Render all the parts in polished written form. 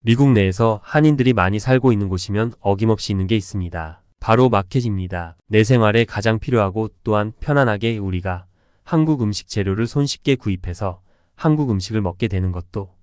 미국 내에서 한인들이 많이 살고 있는 곳이면 어김없이 있는 게 있습니다. 바로 마켓입니다. 내 생활에 가장 필요하고 또한 편안하게 우리가 한국 음식 재료를 손쉽게 구입해서 한국 음식을 먹게 되는 것도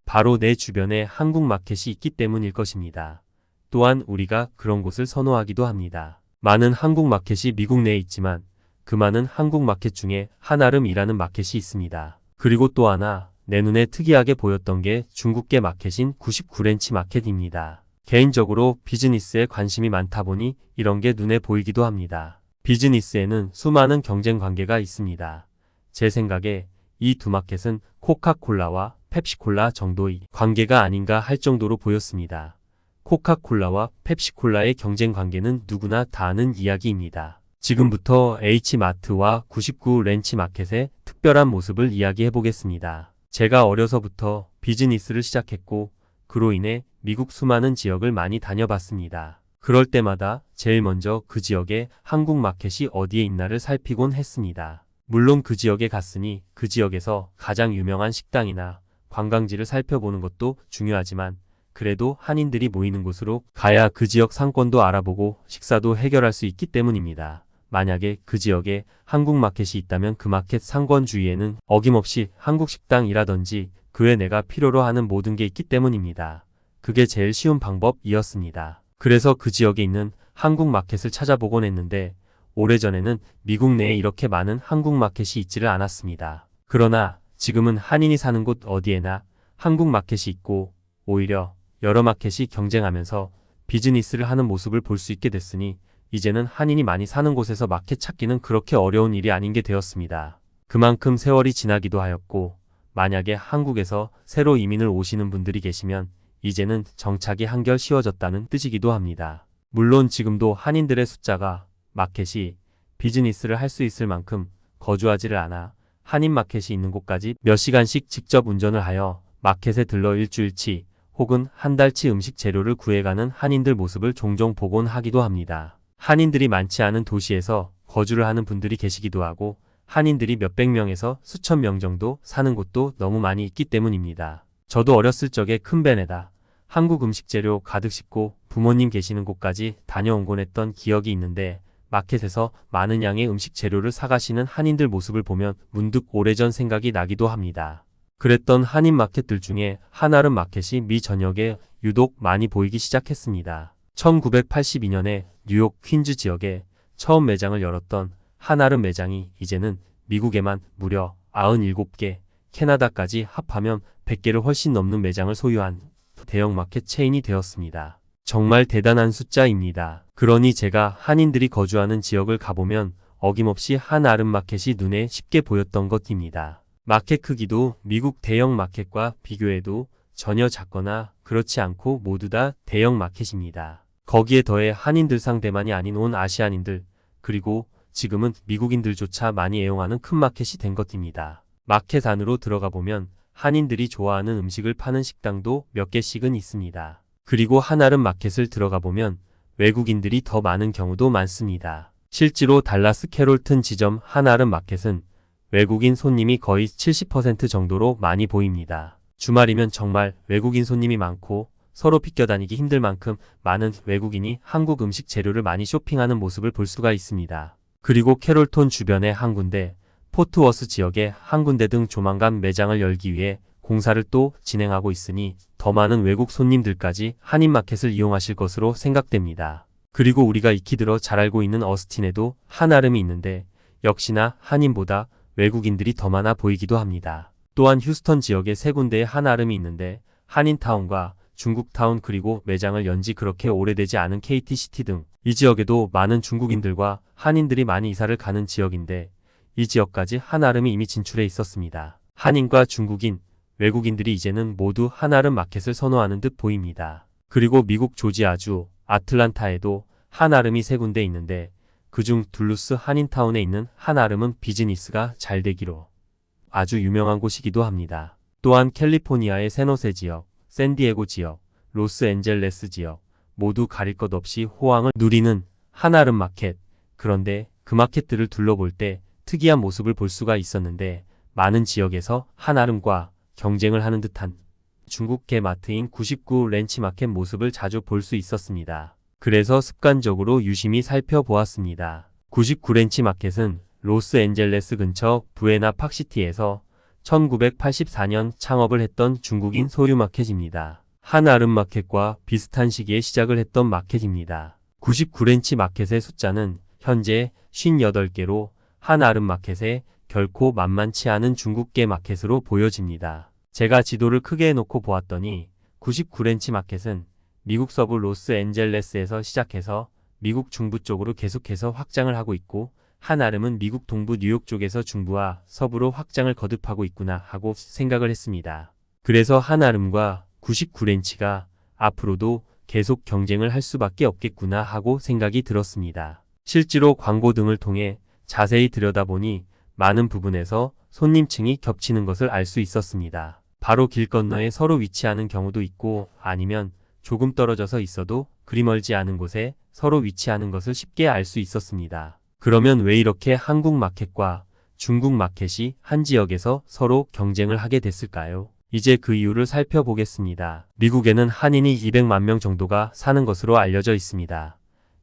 바로 내 주변에 한국 마켓이 있기 때문일 것입니다. 또한 우리가 그런 곳을 선호하기도 합니다. 많은 한국 마켓이 미국 내에 있지만 그 많은 한국 마켓 중에 한아름이라는 마켓이 있습니다. 그리고 또 하나 내 눈에 특이하게 보였던 게 중국계 마켓인 99렌치 마켓입니다. 개인적으로 비즈니스에 관심이 많다 보니 이런 게 눈에 보이기도 합니다. 비즈니스에는 수많은 경쟁 관계가 있습니다. 제 생각에 이 두 마켓은 코카콜라와 펩시콜라 정도의 관계가 아닌가 할 정도로 보였습니다. 코카콜라와 펩시콜라의 경쟁 관계는 누구나 다 아는 이야기입니다. 지금부터 H마트와 99렌치 마켓의 특별한 모습을 이야기해 보겠습니다. 제가 어려서부터 비즈니스를 시작했고 그로 인해 미국 수많은 지역을 많이 다녀봤습니다. 그럴 때마다 제일 먼저 그 지역에 한국 마켓이 어디에 있나를 살피곤 했습니다. 물론 그 지역에 갔으니 그 지역에서 가장 유명한 식당이나 관광지를 살펴보는 것도 중요하지만 그래도 한인들이 모이는 곳으로 가야 그 지역 상권도 알아보고 식사도 해결할 수 있기 때문입니다. 만약에 그 지역에 한국 마켓이 있다면 그 마켓 상권 주위에는 어김없이 한국 식당이라든지 그 외 내가 필요로 하는 모든 게 있기 때문입니다. 그게 제일 쉬운 방법이었습니다. 그래서 그 지역에 있는 한국 마켓을 찾아보곤 했는데 오래전에는 미국 내에 이렇게 많은 한국 마켓이 있지를 않았습니다. 그러나 지금은 한인이 사는 곳 어디에나 한국 마켓이 있고 오히려 여러 마켓이 경쟁하면서 비즈니스를 하는 모습을 볼 수 있게 됐으니 이제는 한인이 많이 사는 곳에서 마켓 찾기는 그렇게 어려운 일이 아닌 게 되었습니다. 그만큼 세월이 지나기도 하였고 만약에 한국에서 새로 이민을 오시는 분들이 계시면 이제는 정착이 한결 쉬워졌다는 뜻이기도 합니다. 물론 지금도 한인들의 숫자가 마켓이 비즈니스를 할 수 있을 만큼 거주하지를 않아 한인 마켓이 있는 곳까지 몇 시간씩 직접 운전을 하여 마켓에 들러 일주일치 혹은 한 달치 음식 재료를 구해가는 한인들 모습을 종종 보곤 하기도 합니다. 한인들이 많지 않은 도시에서 거주를 하는 분들이 계시기도 하고 한인들이 몇백 명에서 수천 명 정도 사는 곳도 너무 많이 있기 때문입니다. 저도 어렸을 적에 큰 밴에다 한국 음식 재료 가득 싣고 부모님 계시는 곳까지 다녀온곤 했던 기억이 있는데 마켓에서 많은 양의 음식 재료를 사가시는 한인들 모습을 보면 문득 오래전 생각이 나기도 합니다. 그랬던 한인 마켓들 중에 한아름 마켓이 미 전역에 유독 많이 보이기 시작했습니다. 1982년에 뉴욕 퀸즈 지역에 처음 매장을 열었던 한아름 매장이 이제는 미국에만 무려 97개, 캐나다까지 합하면 100개를 훨씬 넘는 매장을 소유한 대형 마켓 체인이 되었습니다. 정말 대단한 숫자입니다. 그러니 제가 한인들이 거주하는 지역을 가보면 어김없이 한아름 마켓이 눈에 쉽게 보였던 것입니다. 마켓 크기도 미국 대형 마켓과 비교해도 전혀 작거나 그렇지 않고 모두 다 대형 마켓입니다. 거기에 더해 한인들 상대만이 아닌 온 아시아인들 그리고 지금은 미국인들조차 많이 애용하는 큰 마켓이 된 것입니다. 마켓 안으로 들어가 보면 한인들이 좋아하는 음식을 파는 식당도 몇 개씩은 있습니다. 그리고 한아름 마켓을 들어가 보면 외국인들이 더 많은 경우도 많습니다. 실제로 달라스 캐롤튼 지점 한아름 마켓은 외국인 손님이 거의 70% 정도로 많이 보입니다. 주말이면 정말 외국인 손님이 많고 서로 비껴다니기 힘들 만큼 많은 외국인이 한국 음식 재료를 많이 쇼핑하는 모습을 볼 수가 있습니다. 그리고 캐롤톤 주변에 한 군데, 포트워스 지역에 한 군데 등 조만간 매장을 열기 위해 공사를 또 진행하고 있으니 더 많은 외국 손님들까지 한인마켓을 이용하실 것으로 생각됩니다. 그리고 우리가 익히 들어 잘 알고 있는 어스틴에도 한아름이 있는데 역시나 한인보다 외국인들이 더 많아 보이기도 합니다. 또한 휴스턴 지역에 세 군데의 한아름이 있는데 한인타운과 중국타운 그리고 매장을 연 지 그렇게 오래되지 않은 KT시티 등 이 지역에도 많은 중국인들과 한인들이 많이 이사를 가는 지역인데 이 지역까지 한아름이 이미 진출해 있었습니다. 한인과 중국인, 외국인들이 이제는 모두 한아름 마켓을 선호하는 듯 보입니다. 그리고 미국 조지아주 아틀란타에도 한아름이 세 군데 있는데 그중 둘루스 한인타운에 있는 한아름은 비즈니스가 잘 되기로 아주 유명한 곳이기도 합니다. 또한 캘리포니아의 샌호세 지역, 샌디에고 지역, 로스앤젤레스 지역 모두 가릴 것 없이 호황을 누리는 한아름 마켓. 그런데 그 마켓들을 둘러볼 때 특이한 모습을 볼 수가 있었는데 많은 지역에서 한아름과 경쟁을 하는 듯한 중국계 마트인 99 렌치마켓 모습을 자주 볼 수 있었습니다. 그래서 습관적으로 유심히 살펴보았습니다. 99 렌치마켓은 로스앤젤레스 근처 부에나 팍시티에서 1984년 창업을 했던 중국인 소유마켓입니다. 한 아름마켓과 비슷한 시기에 시작을 했던 마켓입니다. 99 렌치마켓의 숫자는 현재 58개로 한 아름마켓에 결코 만만치 않은 중국계 마켓으로 보여집니다. 제가 지도를 크게 해놓고 보았더니 99 렌치마켓은 미국 서부 로스앤젤레스에서 시작해서 미국 중부 쪽으로 계속해서 확장을 하고 있고 한 아름은 미국 동부 뉴욕 쪽에서 중부와 서부로 확장을 거듭하고 있구나 하고 생각을 했습니다. 그래서 한 아름과 99 렌치가 앞으로도 계속 경쟁을 할 수밖에 없겠구나 하고 생각이 들었습니다. 실제로 광고 등을 통해 자세히 들여다보니 많은 부분에서 손님층이 겹치는 것을 알 수 있었습니다. 바로 길 건너에 서로 위치하는 경우도 있고 아니면 조금 떨어져서 있어도 그리 멀지 않은 곳에 서로 위치하는 것을 쉽게 알 수 있었습니다. 그러면 왜 이렇게 한국 마켓과 중국 마켓이 한 지역에서 서로 경쟁을 하게 됐을까요? 이제 그 이유를 살펴보겠습니다. 미국에는 한인이 200만 명 정도가 사는 것으로 알려져 있습니다.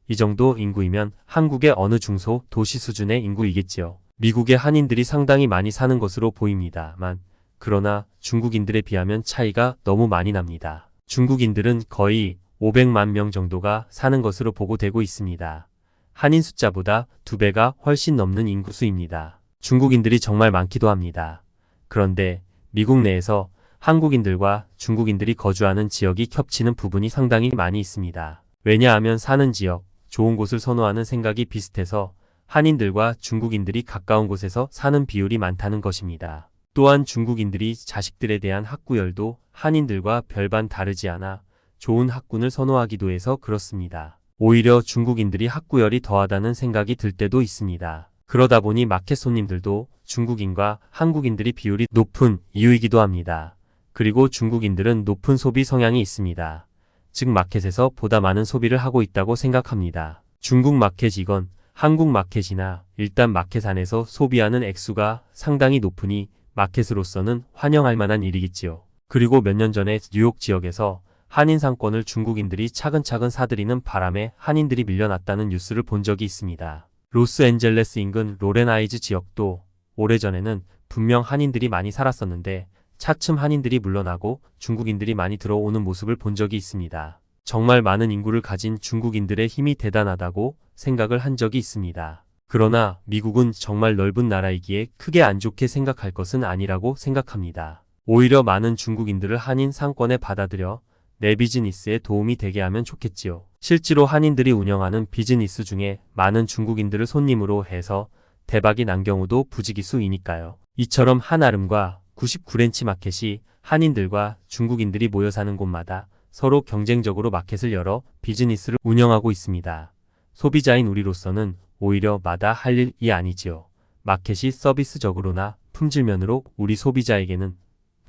이 정도 인구이면 한국의 어느 중소 도시 수준의 인구이겠지요. 미국의 한인들이 상당히 많이 사는 것으로 보입니다만 그러나 중국인들에 비하면 차이가 너무 많이 납니다. 중국인들은 거의 500만 명 정도가 사는 것으로 보고되고 있습니다. 한인 숫자보다 2배가 훨씬 넘는 인구수입니다. 중국인들이 정말 많기도 합니다. 그런데 미국 내에서 한국인들과 중국인들이 거주하는 지역이 겹치는 부분이 상당히 많이 있습니다. 왜냐하면 사는 지역, 좋은 곳을 선호하는 생각이 비슷해서 한인들과 중국인들이 가까운 곳에서 사는 비율이 많다는 것입니다. 또한 중국인들이 자식들에 대한 학구열도 한인들과 별반 다르지 않아 좋은 학군을 선호하기도 해서 그렇습니다. 오히려 중국인들이 학구열이 더하다는 생각이 들 때도 있습니다. 그러다 보니 마켓 손님들도 중국인과 한국인들이 비율이 높은 이유이기도 합니다. 그리고 중국인들은 높은 소비 성향이 있습니다. 즉 마켓에서 보다 많은 소비를 하고 있다고 생각합니다. 중국 마켓이건 한국 마켓이나 일단 마켓 안에서 소비하는 액수가 상당히 높으니 마켓으로서는 환영할 만한 일이겠지요. 그리고 몇 년 전에 뉴욕 지역에서 한인 상권을 중국인들이 차근차근 사들이는 바람에 한인들이 밀려났다는 뉴스를 본 적이 있습니다. 로스앤젤레스 인근 로렌아이즈 지역도 오래전에는 분명 한인들이 많이 살았었는데 차츰 한인들이 물러나고 중국인들이 많이 들어오는 모습을 본 적이 있습니다. 정말 많은 인구를 가진 중국인들의 힘이 대단하다고 생각을 한 적이 있습니다. 그러나 미국은 정말 넓은 나라이기에 크게 안 좋게 생각할 것은 아니라고 생각합니다. 오히려 많은 중국인들을 한인 상권에 받아들여 내 비즈니스에 도움이 되게 하면 좋겠지요. 실제로 한인들이 운영하는 비즈니스 중에 많은 중국인들을 손님으로 해서 대박이 난 경우도 부지기수이니까요. 이처럼 한아름과 99 렌치마켓이 한인들과 중국인들이 모여 사는 곳마다 서로 경쟁적으로 마켓을 열어 비즈니스를 운영하고 있습니다. 소비자인 우리로서는 오히려 마다 할 일이 아니지요. 마켓이 서비스적으로나 품질면으로 우리 소비자에게는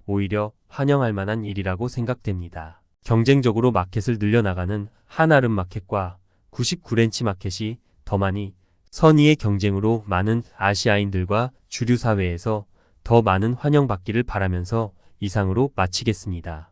오히려 환영할 만한 일이라고 생각됩니다. 경쟁적으로 마켓을 늘려나가는 한아름 마켓과 99 렌치마켓이 더 많이 선의의 경쟁으로 많은 아시아인들과 주류 사회에서 더 많은 환영받기를 바라면서 이상으로 마치겠습니다.